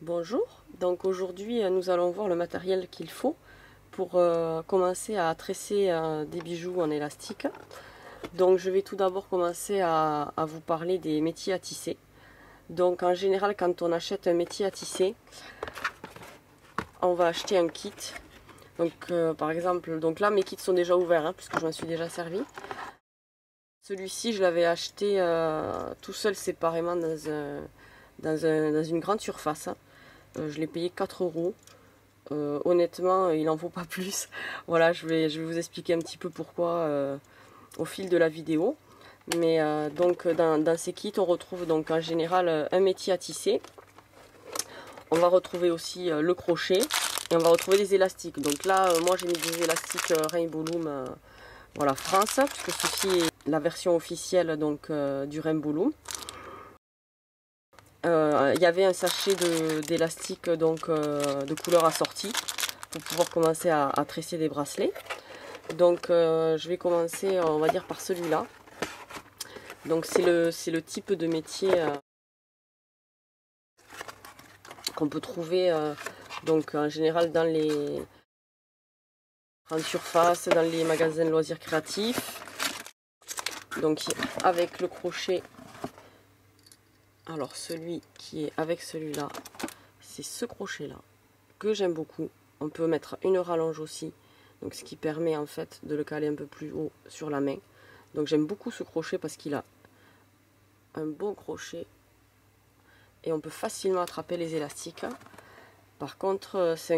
Bonjour, donc aujourd'hui nous allons voir le matériel qu'il faut pour commencer à tresser des bijoux en élastique. Donc je vais tout d'abord commencer à vous parler des métiers à tisser. Donc en général quand on achète un métier à tisser, on va acheter un kit. Donc par exemple, donc là mes kits sont déjà ouverts hein, puisque je m'en suis déjà servi. Celui-ci je l'avais acheté tout seul séparément dans une grande surface. Je l'ai payé 4 euros. Honnêtement, il n'en vaut pas plus. Voilà, je vais vous expliquer un petit peu pourquoi au fil de la vidéo. Mais donc dans ces kits, on retrouve donc en général un métier à tisser. On va retrouver aussi le crochet et on va retrouver les élastiques. Donc là, moi j'ai mis des élastiques Rainbow Loom, voilà France, puisque ceci est la version officielle donc du Rainbow Loom. Il y avait un sachet d'élastique donc de couleur assortie pour pouvoir commencer à tresser des bracelets. Donc je vais commencer on va dire par celui-là. Donc c'est le type de métier qu'on peut trouver donc en général dans les grandes surfaces, dans les magasins de loisirs créatifs. Donc avec le crochet. Alors celui qui est avec celui-là, c'est ce crochet là que j'aime beaucoup. On peut mettre une rallonge aussi, donc ce qui permet en fait de le caler un peu plus haut sur la main. Donc j'aime beaucoup ce crochet parce qu'il a un bon crochet et on peut facilement attraper les élastiques. Par contre c'est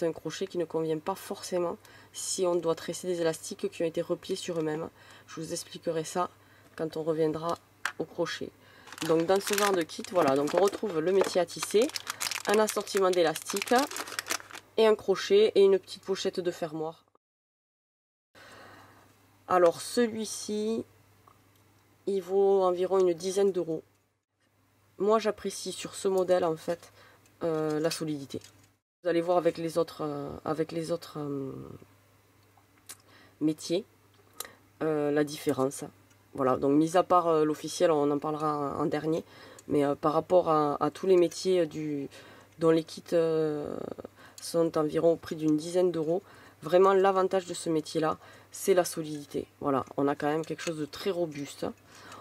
un crochet qui ne convient pas forcément si on doit tresser des élastiques qui ont été repliés sur eux-mêmes. Je vous expliquerai ça quand on reviendra au crochet. Donc dans ce genre de kit, voilà, donc on retrouve le métier à tisser, un assortiment d'élastiques et un crochet et une petite pochette de fermoir. Alors celui-ci, il vaut environ une dizaine d'euros. Moi j'apprécie sur ce modèle en fait la solidité. Vous allez voir avec les autres métiers la différence. Voilà, donc mis à part l'officiel, on en parlera en dernier, mais par rapport à tous les métiers dont les kits sont environ au prix d'une dizaine d'euros, vraiment l'avantage de ce métier-là, c'est la solidité. Voilà, on a quand même quelque chose de très robuste.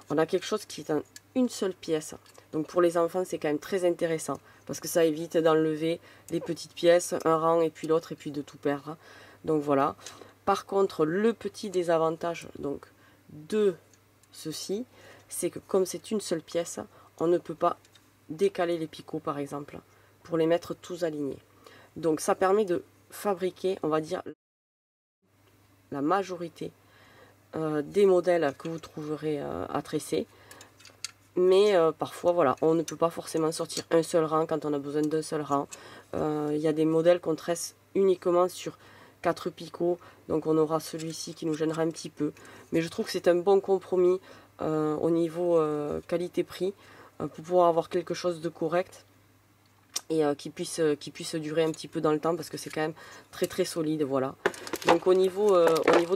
On a quelque chose qui est en une seule pièce. Donc pour les enfants, c'est quand même très intéressant, parce que ça évite d'enlever les petites pièces, un rang et puis l'autre, et puis de tout perdre. Donc voilà. Par contre, le petit désavantage donc de ceci, c'est que comme c'est une seule pièce, on ne peut pas décaler les picots par exemple, pour les mettre tous alignés. Donc ça permet de fabriquer, on va dire, la majorité des modèles que vous trouverez à tresser. Mais parfois, voilà, on ne peut pas forcément sortir un seul rang quand on a besoin d'un seul rang. Il y a des modèles qu'on tresse uniquement sur 4 picots, donc on aura celui-ci qui nous gênera un petit peu. Mais je trouve que c'est un bon compromis au niveau qualité-prix pour pouvoir avoir quelque chose de correct et qui puisse durer un petit peu dans le temps parce que c'est quand même très très solide. Voilà. Donc au niveau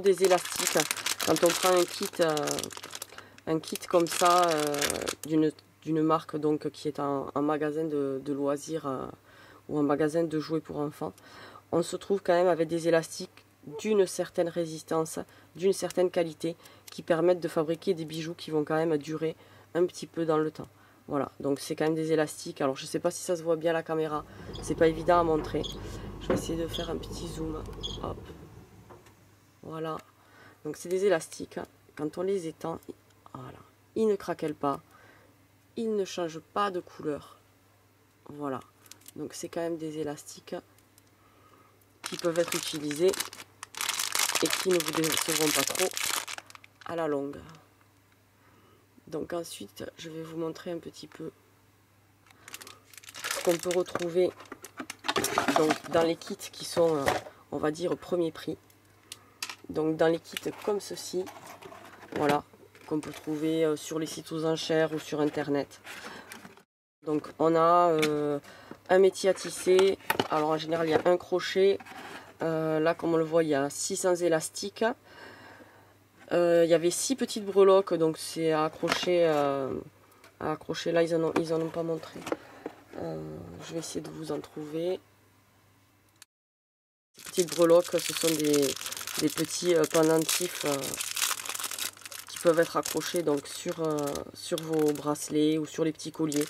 des élastiques, quand on prend un kit comme ça d'une marque donc qui est un magasin de loisirs ou un magasin de jouets pour enfants, on se trouve quand même avec des élastiques d'une certaine résistance, d'une certaine qualité qui permettent de fabriquer des bijoux qui vont quand même durer un petit peu dans le temps. Voilà, donc c'est quand même des élastiques. Alors je sais pas si ça se voit bien à la caméra, c'est pas évident à montrer. Je vais essayer de faire un petit zoom. Hop. Voilà, donc c'est des élastiques. Quand on les étend, voilà, ils ne craquellent pas, ils ne changent pas de couleur. Voilà, donc c'est quand même des élastiques qui peuvent être utilisés et qui ne vous décevront pas trop à la longue. Donc ensuite, je vais vous montrer un petit peu ce qu'on peut retrouver donc, dans les kits qui sont, on va dire, premier prix. Donc dans les kits comme ceci, voilà, qu'on peut trouver sur les sites aux enchères ou sur internet. Donc on a un métier à tisser. Alors en général il y a un crochet. Là comme on le voit il y a 600 élastiques. Il y avait 6 petites breloques, donc c'est à accrocher. Là ils en ont pas montré. Je vais essayer de vous en trouver. Ces petites breloques, ce sont des petits pendentifs qui peuvent être accrochés donc sur vos bracelets ou sur les petits colliers,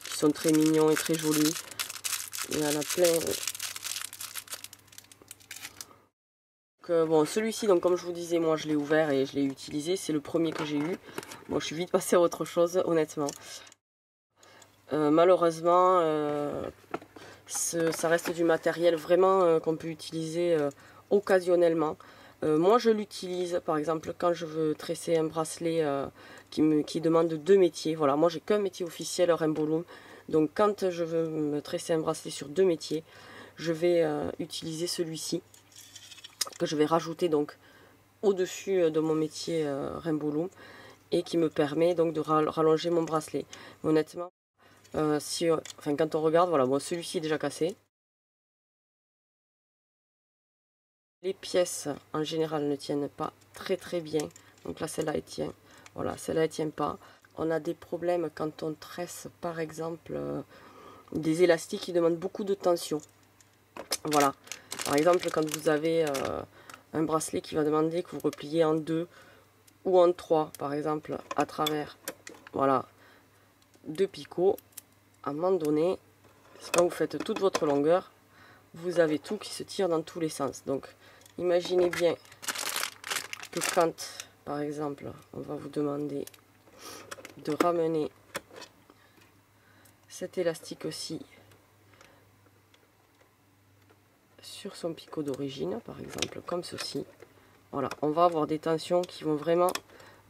qui sont très mignons et très jolis. Il y en a plein. Bon, celui-ci, donc comme je vous disais, moi je l'ai ouvert et je l'ai utilisé, c'est le premier que j'ai eu. Bon, je suis vite passée à autre chose, honnêtement. Malheureusement, ça reste du matériel vraiment qu'on peut utiliser occasionnellement. Moi je l'utilise par exemple quand je veux tresser un bracelet qui demande 2 métiers. Voilà, moi j'ai qu'un métier officiel Rainbow Loom. Donc quand je veux me tresser un bracelet sur 2 métiers, je vais utiliser celui-ci, que je vais rajouter donc au-dessus de mon métier Rainbow Loom, et qui me permet donc de rallonger mon bracelet. Honnêtement, quand on regarde, voilà, bon, celui-ci est déjà cassé. Les pièces en général ne tiennent pas très bien. Donc là, celle-là elle tient. Voilà, celle-là elle tient pas. On a des problèmes quand on tresse par exemple des élastiques qui demandent beaucoup de tension. Voilà, par exemple quand vous avez un bracelet qui va demander que vous repliez en 2 ou en 3 par exemple à travers, voilà, 2 picots, à un moment donné, quand vous faites toute votre longueur, vous avez tout qui se tire dans tous les sens. Donc imaginez bien que quand par exemple on va vous demander de ramener cet élastique aussi sur son picot d'origine, par exemple comme ceci, voilà, on va avoir des tensions qui vont vraiment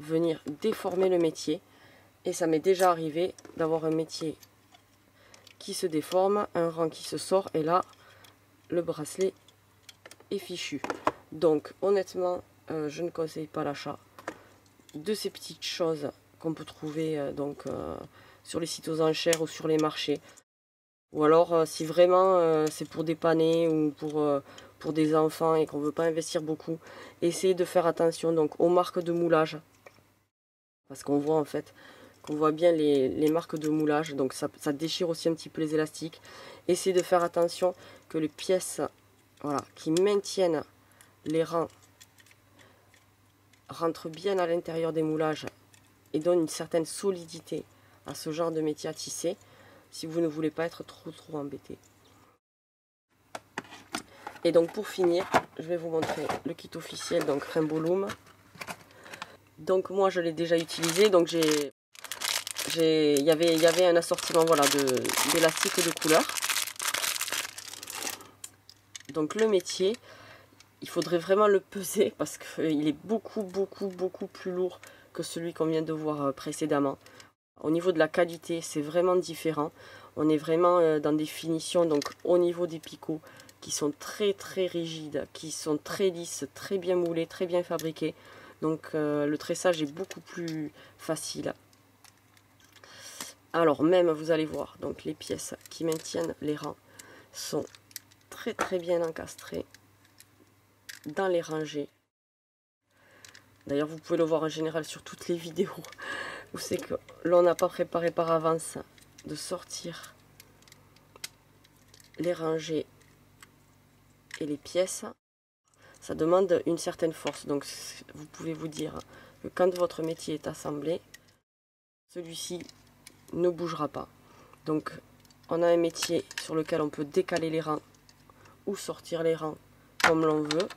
venir déformer le métier. Et ça m'est déjà arrivé d'avoir un métier qui se déforme, un rang qui se sort, et là le bracelet est fichu. Donc honnêtement, je ne conseille pas l'achat de ces petites choses qu'on peut trouver sur les sites aux enchères ou sur les marchés. Ou alors si vraiment c'est pour dépanner ou pour des enfants et qu'on ne veut pas investir beaucoup, essayez de faire attention donc aux marques de moulage. Parce qu'on voit en fait, qu'on voit bien les marques de moulage, donc ça déchire aussi un petit peu les élastiques. Essayez de faire attention que les pièces, voilà, qui maintiennent les rangs rentrent bien à l'intérieur des moulages et donnent une certaine solidité à ce genre de métier à tisser, si vous ne voulez pas être trop embêté. Et donc pour finir, je vais vous montrer le kit officiel, donc Rainbow Loom. Donc moi je l'ai déjà utilisé, donc il y avait un assortiment, voilà, d'élastiques de couleurs. Donc le métier, il faudrait vraiment le peser parce qu'il est beaucoup plus lourd que celui qu'on vient de voir précédemment. Au niveau de la qualité, c'est vraiment différent. On est vraiment dans des finitions, donc au niveau des picots, qui sont très rigides, qui sont très lisses, très bien moulés, très bien fabriqués. Donc le tressage est beaucoup plus facile. Alors même, vous allez voir, donc les pièces qui maintiennent les rangs sont très bien encastrées dans les rangées. D'ailleurs, vous pouvez le voir en général sur toutes les vidéos où c'est que l'on n'a pas préparé par avance de sortir les rangées et les pièces. Ça demande une certaine force. Donc vous pouvez vous dire que quand votre métier est assemblé, celui-ci ne bougera pas. Donc on a un métier sur lequel on peut décaler les rangs ou sortir les rangs comme l'on veut.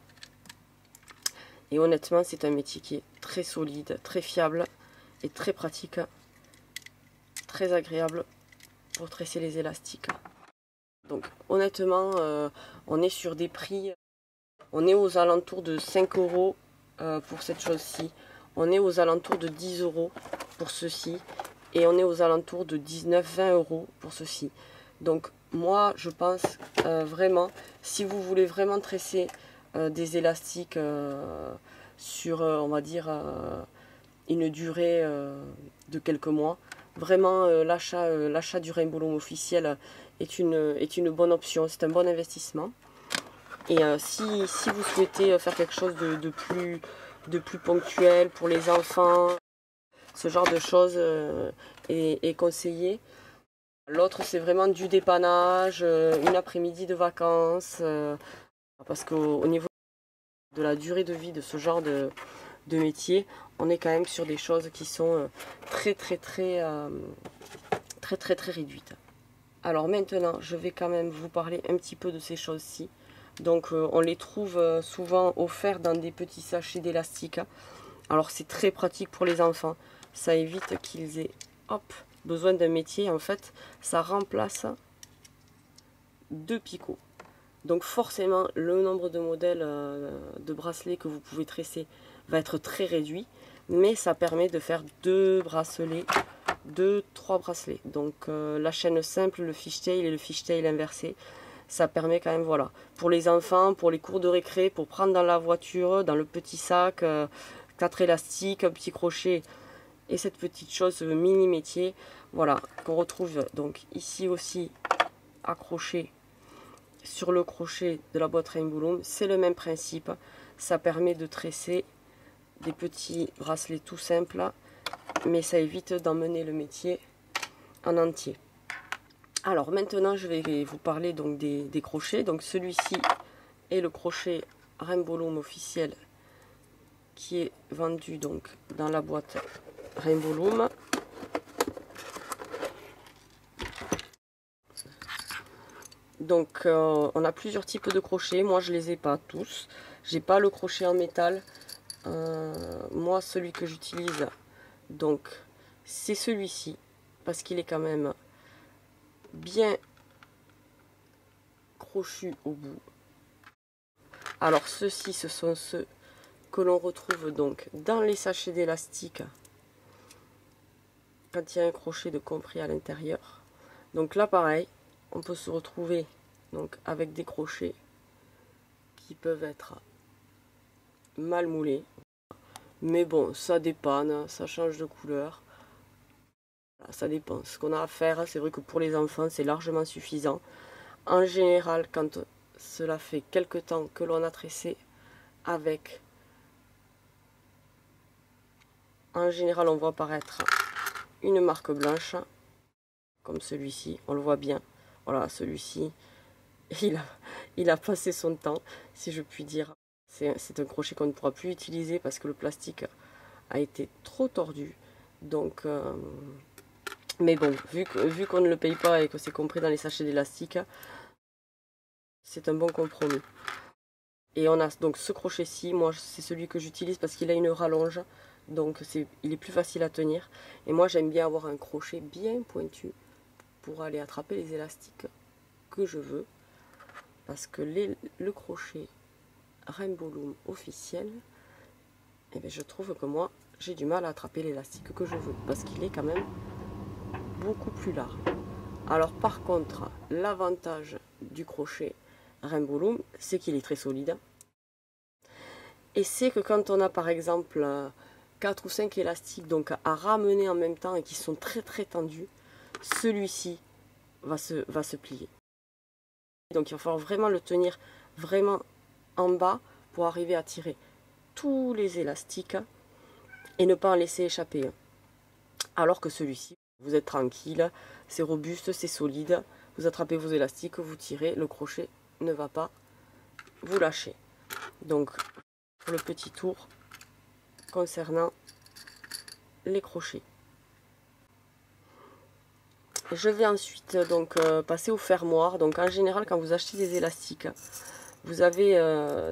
Et honnêtement, c'est un métier qui est très solide, très fiable et très pratique, très agréable pour tresser les élastiques. Donc honnêtement, on est sur des prix, on est aux alentours de 5 € pour cette chose-ci, on est aux alentours de 10 € pour ceci, et on est aux alentours de 19-20 € pour ceci. Donc moi je pense vraiment, si vous voulez vraiment tresser des élastiques sur on va dire une durée de quelques mois, vraiment l'achat du Rainbow Loom officiel est une bonne option, c'est un bon investissement. Et si vous souhaitez faire quelque chose de plus ponctuel pour les enfants, ce genre de choses est conseillé. L'autre c'est vraiment du dépannage, une après-midi de vacances, parce qu'au niveau de la durée de vie de ce genre de métier, on est quand même sur des choses qui sont très réduites. Alors maintenant, je vais quand même vous parler un petit peu de ces choses-ci. Donc on les trouve souvent offerts dans des petits sachets d'élastique. Alors c'est très pratique pour les enfants. Ça évite qu'ils aient besoin d'un métier. En fait, ça remplace 2 picots. Donc forcément, le nombre de modèles de bracelets que vous pouvez tresser va être très réduit. Mais ça permet de faire 2 bracelets, 3 bracelets. Donc la chaîne simple, le fishtail et le fishtail inversé. Ça permet quand même, voilà, pour les enfants, pour les cours de récré, pour prendre dans la voiture, dans le petit sac, 4 élastiques, un petit crochet et cette petite chose, mini métier, voilà, qu'on retrouve donc ici aussi accroché sur le crochet de la boîte Rainbow Loom. C'est le même principe, ça permet de tresser des petits bracelets tout simples, mais ça évite d'emmener le métier en entier. Alors maintenant je vais vous parler donc des crochets. Donc celui-ci est le crochet Rainbow Loom officiel qui est vendu donc dans la boîte Rainbow Loom. Donc on a plusieurs types de crochets. Moi je les ai pas tous. J'ai pas le crochet en métal. Moi celui que j'utilise donc c'est celui-ci parce qu'il est quand même bien crochu au bout. Alors ceux-ci, ce sont ceux que l'on retrouve donc dans les sachets d'élastique quand il y a un crochet de compris à l'intérieur. Donc là pareil, on peut se retrouver donc avec des crochets qui peuvent être mal moulés. Mais bon, ça dépanne, ça change de couleur. Ça dépend. Ce qu'on a à faire, c'est vrai que pour les enfants, c'est largement suffisant. En général, quand cela fait quelque temps que l'on a tressé avec, en général, on voit apparaître une marque blanche, comme celui-ci, on le voit bien. Voilà, celui-ci, il a passé son temps, si je puis dire. C'est un crochet qu'on ne pourra plus utiliser parce que le plastique a été trop tordu. Donc, mais bon, vu qu'on ne le paye pas et que c'est compris dans les sachets d'élastique, c'est un bon compromis. Et on a donc ce crochet-ci, moi c'est celui que j'utilise parce qu'il a une rallonge, donc il est plus facile à tenir. Et moi j'aime bien avoir un crochet bien pointu pour aller attraper les élastiques que je veux. Parce que le crochet Rainbow Loom officiel, eh bien, je trouve que moi j'ai du mal à attraper l'élastique que je veux. Parce qu'il est quand même beaucoup plus large. Alors par contre, l'avantage du crochet Rainbow Loom, c'est qu'il est très solide. Et c'est que quand on a par exemple 4 ou 5 élastiques donc à ramener en même temps et qui sont très tendus, celui-ci va se plier. Donc il va falloir vraiment le tenir vraiment en bas pour arriver à tirer tous les élastiques et ne pas en laisser échapper un. Alors que celui-ci, vous êtes tranquille, c'est robuste, c'est solide, vous attrapez vos élastiques, vous tirez, le crochet ne va pas vous lâcher. Donc pour le petit tour concernant les crochets. Je vais ensuite donc passer au fermoir. Donc en général quand vous achetez des élastiques, vous avez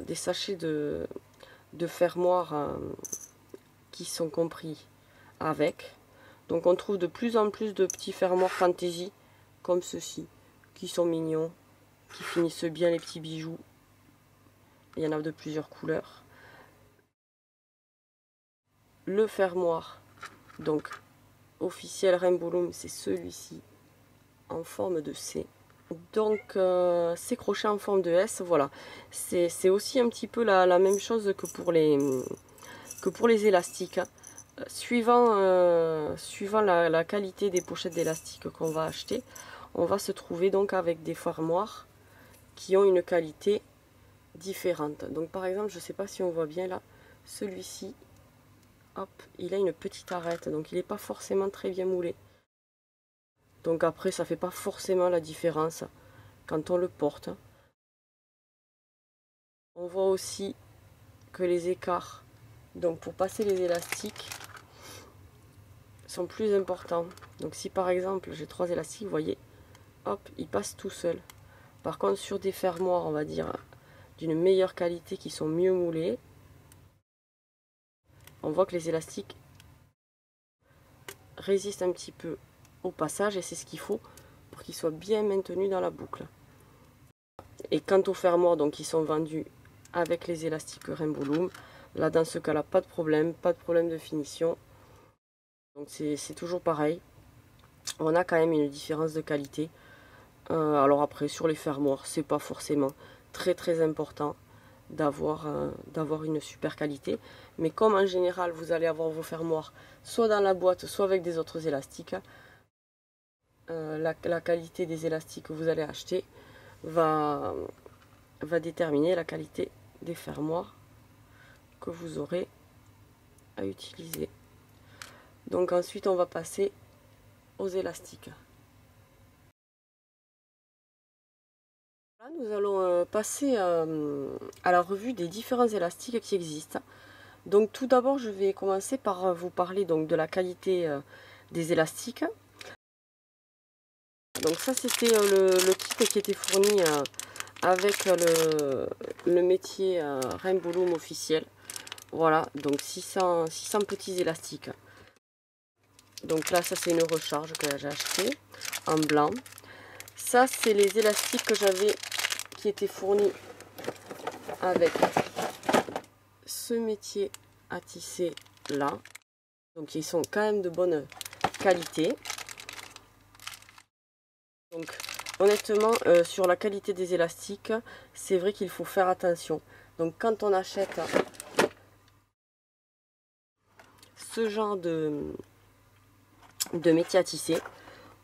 des sachets de fermoir qui sont compris avec. Donc on trouve de plus en plus de petits fermoirs fantaisie comme ceux-ci, qui sont mignons, qui finissent bien les petits bijoux. Il y en a de plusieurs couleurs. Le fermoir donc officiel Rainbow Loom, c'est celui-ci en forme de C. Donc ces crochets en forme de S, voilà, c'est aussi un petit peu la même chose que pour les élastiques. Suivant la qualité des pochettes d'élastique qu'on va acheter, on va se trouver donc avec des fermoirs qui ont une qualité différente. Donc par exemple, je ne sais pas si on voit bien là, celui-ci, hop, il a une petite arête, donc il n'est pas forcément très bien moulé. Donc après, ça fait pas forcément la différence quand on le porte. On voit aussi que les écarts, donc pour passer les élastiques, sont plus importants. Donc si par exemple j'ai 3 élastiques, vous voyez, hop, ils passent tout seuls. Par contre sur des fermoirs, on va dire, d'une meilleure qualité, qui sont mieux moulés, on voit que les élastiques résistent un petit peu au passage, et c'est ce qu'il faut pour qu'ils soient bien maintenus dans la boucle. Et quant aux fermoirs, donc qui sont vendus avec les élastiques Rainbow Loom, là dans ce cas-là, pas de problème de finition. Donc c'est toujours pareil. On a quand même une différence de qualité. Alors après, sur les fermoirs, c'est pas forcément très important d'avoir une super qualité. Mais comme en général, vous allez avoir vos fermoirs soit dans la boîte, soit avec des autres élastiques, la qualité des élastiques que vous allez acheter va déterminer la qualité des fermoirs que vous aurez à utiliser. Donc ensuite, on va passer aux élastiques. Là, nous allons passer à la revue des différents élastiques qui existent. Donc tout d'abord, je vais commencer par vous parler donc de la qualité des élastiques. Donc ça, c'était le kit qui était fourni avec le métier Rainbow Loom officiel. Voilà, donc 600 petits élastiques. Donc là, ça c'est une recharge que j'ai acheté en blanc. Ça, c'est les élastiques que j'avais, qui étaient fournis avec ce métier à tisser là. Donc ils sont quand même de bonne qualité. Donc honnêtement, sur la qualité des élastiques, c'est vrai qu'il faut faire attention. Donc quand on achète ce genre de métier à tisser,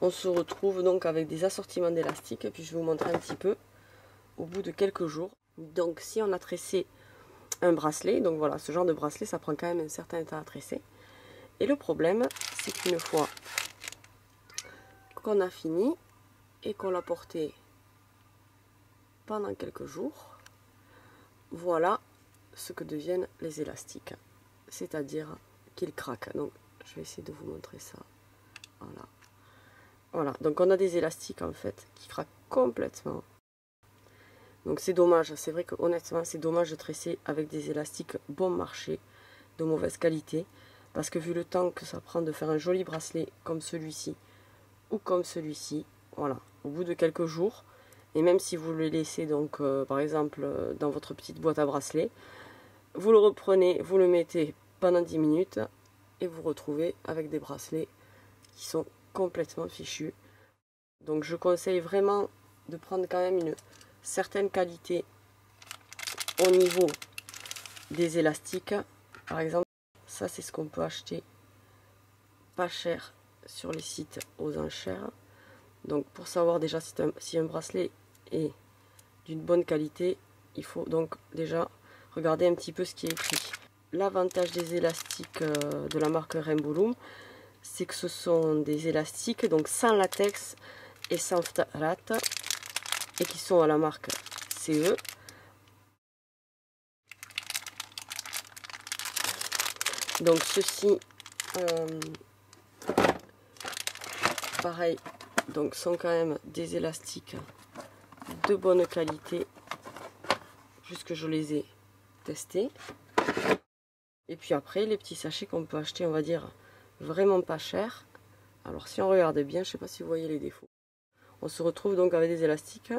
on se retrouve donc avec des assortiments d'élastiques. Et puis je vais vous montrer un petit peu au bout de quelques jours. Donc si on a tressé un bracelet, donc voilà, ce genre de bracelet, ça prend quand même un certain temps à tresser. Et le problème, c'est qu'une fois qu'on a fini et qu'on l'a porté pendant quelques jours, voilà ce que deviennent les élastiques. C'est-à-dire qu'ils craquent. Donc je vais essayer de vous montrer ça. Voilà. Voilà, donc on a des élastiques en fait qui craquent complètement. Donc c'est dommage, c'est vrai que honnêtement c'est dommage de tresser avec des élastiques bon marché, de mauvaise qualité, parce que vu le temps que ça prend de faire un joli bracelet comme celui-ci ou comme celui-ci, voilà, au bout de quelques jours, et même si vous le laissez donc par exemple dans votre petite boîte à bracelet, vous le reprenez, vous le mettez pendant 10 minutes et vous retrouvez avec des bracelets qui sont complètement fichus. Donc je conseille vraiment de prendre quand même une certaine qualité au niveau des élastiques. Par exemple, ça c'est ce qu'on peut acheter pas cher sur les sites aux enchères. Donc pour savoir déjà si un bracelet est d'une bonne qualité, il faut donc déjà regarder un petit peu ce qui est écrit. L'avantage des élastiques de la marque Rainbow Loom, c'est que ce sont des élastiques donc sans latex et sans phtalate, et qui sont à la marque CE. Donc ceux-ci, pareil, donc sont quand même des élastiques de bonne qualité, puisque je les ai testés. Et puis après, les petits sachets qu'on peut acheter, on va dire, vraiment pas cher. Alors si on regarde bien, je ne sais pas si vous voyez les défauts. On se retrouve donc avec des élastiques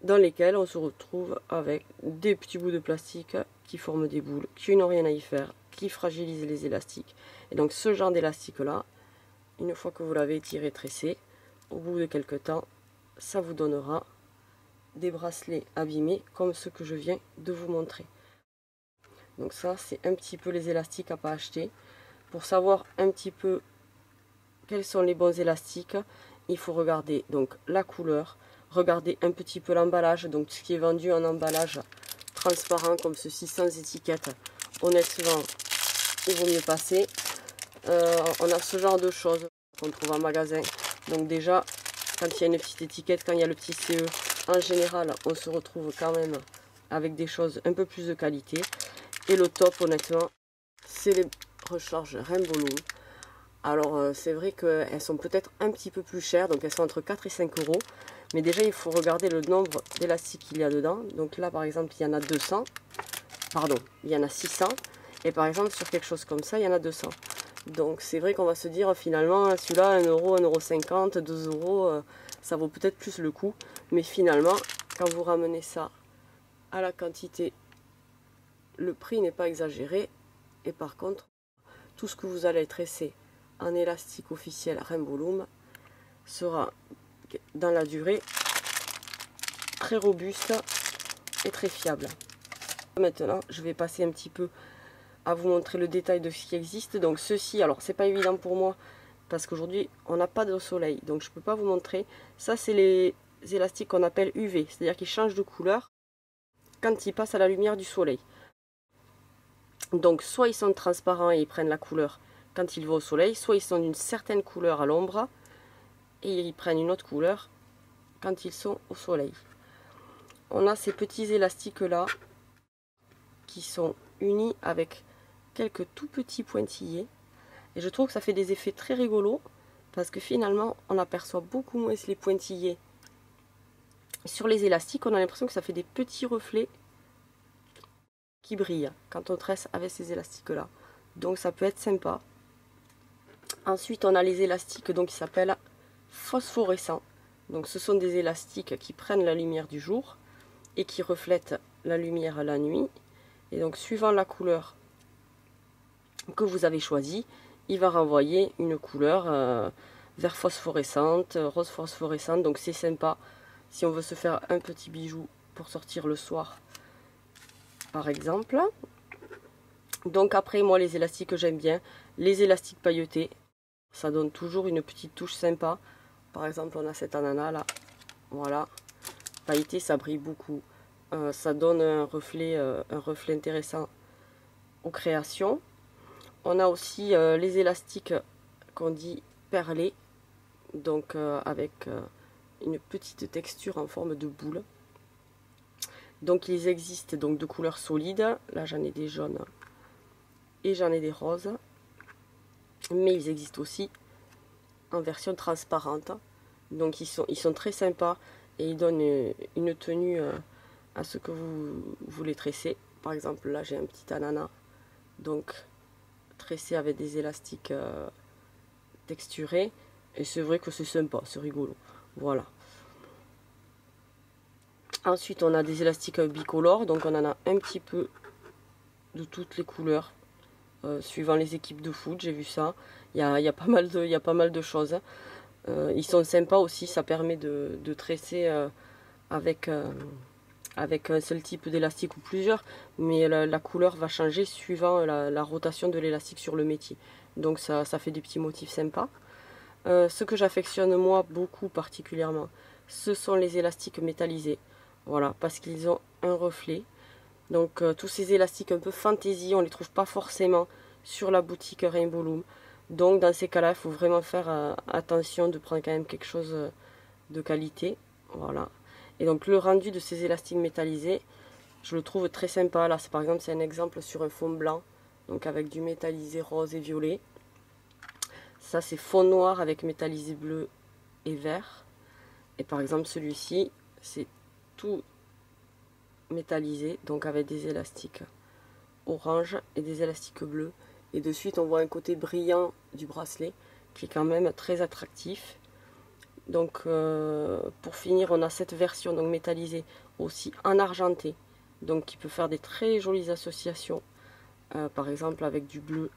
dans lesquels on se retrouve avec des petits bouts de plastique qui forment des boules, qui n'ont rien à y faire, qui fragilisent les élastiques. Et donc ce genre d'élastique là, une fois que vous l'avez tiré, tressé, au bout de quelques temps, ça vous donnera des bracelets abîmés comme ceux que je viens de vous montrer. Donc ça, c'est un petit peu les élastiques à pas acheter. Pour savoir un petit peu quels sont les bons élastiques, il faut regarder donc la couleur, regarder un petit peu l'emballage, donc ce qui est vendu en emballage transparent comme ceci sans étiquette. Honnêtement, il vaut mieux passer. On a ce genre de choses qu'on trouve en magasin. Donc déjà, quand il y a une petite étiquette, quand il y a le petit CE, en général, on se retrouve quand même avec des choses un peu plus de qualité. Et le top, honnêtement, c'est les recharges Rainbow Loom. Alors, c'est vrai qu'elles sont peut-être un petit peu plus chères, donc elles sont entre 4 et 5 euros. Mais déjà, il faut regarder le nombre d'élastiques qu'il y a dedans. Donc là, par exemple, il y en a 200. Pardon, il y en a 600. Et par exemple, sur quelque chose comme ça, il y en a 200. Donc c'est vrai qu'on va se dire, finalement, celui-là, 1 euro, 1,50 €, 2 euros, ça vaut peut-être plus le coup. Mais finalement, quand vous ramenez ça à la quantité, le prix n'est pas exagéré. Et par contre, tout ce que vous allez tresser en élastique officiel Rainbow Loom sera dans la durée très robuste et très fiable. Maintenant, je vais passer un petit peu à vous montrer le détail de ce qui existe. Donc ceci, alors c'est pas évident pour moi parce qu'aujourd'hui on n'a pas de soleil, donc je peux pas vous montrer. Ça, c'est les élastiques qu'on appelle UV, c'est-à-dire qu'ils changent de couleur quand ils passent à la lumière du soleil. Donc soit ils sont transparents et ils prennent la couleur quand ils vont au soleil, soit ils sont d'une certaine couleur à l'ombre et ils prennent une autre couleur quand ils sont au soleil. On a ces petits élastiques là qui sont unis avec quelques tout petits pointillés et je trouve que ça fait des effets très rigolos parce que finalement on aperçoit beaucoup moins les pointillés sur les élastiques. On a l'impression que ça fait des petits reflets qui brillent quand on tresse avec ces élastiques là, donc ça peut être sympa. Ensuite on a les élastiques donc qui s'appellent phosphorescents. Donc ce sont des élastiques qui prennent la lumière du jour et qui reflètent la lumière la nuit. Et donc suivant la couleur que vous avez choisie, il va renvoyer une couleur vert phosphorescente, rose phosphorescente. Donc c'est sympa si on veut se faire un petit bijou pour sortir le soir par exemple. Donc après, moi les élastiques que j'aime bien, les élastiques pailletés, ça donne toujours une petite touche sympa. Par exemple, on a cet ananas là, voilà, pailleté, ça brille beaucoup. Ça donne un reflet intéressant aux créations. On a aussi les élastiques qu'on dit perlés, donc avec une petite texture en forme de boule. Donc ils existent donc de couleurs solides, là j'en ai des jaunes et j'en ai des roses, mais ils existent aussi en version transparente. Donc ils sont très sympas et ils donnent une tenue à ce que vous voulez tresser. Par exemple là j'ai un petit ananas, donc tressé avec des élastiques texturés, et c'est vrai que c'est sympa, c'est rigolo, voilà. Ensuite on a des élastiques bicolores, donc on en a un petit peu de toutes les couleurs suivant les équipes de foot, j'ai vu ça. Il y a pas mal de choses. Ils sont sympas aussi, ça permet de tresser avec un seul type d'élastique ou plusieurs, mais la couleur va changer suivant la rotation de l'élastique sur le métier. Donc ça fait des petits motifs sympas. Ce que j'affectionne moi beaucoup particulièrement, ce sont les élastiques métallisés. Voilà, parce qu'ils ont un reflet. Donc tous ces élastiques un peu fantaisie, on ne les trouve pas forcément sur la boutique Rainbow Loom. Donc dans ces cas-là, il faut vraiment faire attention de prendre quand même quelque chose de qualité. Voilà. Et donc le rendu de ces élastiques métallisés, je le trouve très sympa. Là, par exemple, c'est un exemple sur un fond blanc, donc avec du métallisé rose et violet. Ça, c'est fond noir avec métallisé bleu et vert. Et par exemple, celui-ci, c'est tout métallisé, donc avec des élastiques orange et des élastiques bleus. Et de suite, on voit un côté brillant du bracelet qui est quand même très attractif. Donc pour finir, on a cette version donc métallisée aussi en argenté, donc qui peut faire des très jolies associations. Par exemple avec du bleu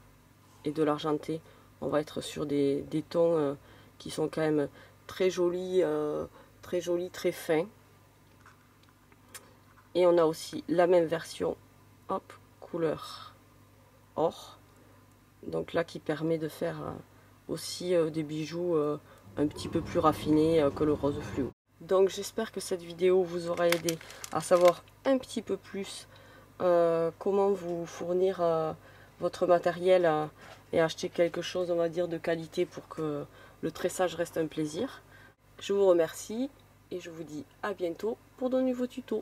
et de l'argenté, on va être sur des tons qui sont quand même très jolis, très fins. Et on a aussi la même version, hop, couleur or, donc là qui permet de faire aussi des bijoux un petit peu plus raffinés que le rose fluo. Donc j'espère que cette vidéo vous aura aidé à savoir un petit peu plus comment vous fournir votre matériel et acheter quelque chose, on va dire, de qualité pour que le tressage reste un plaisir. Je vous remercie et je vous dis à bientôt pour de nouveaux tutos.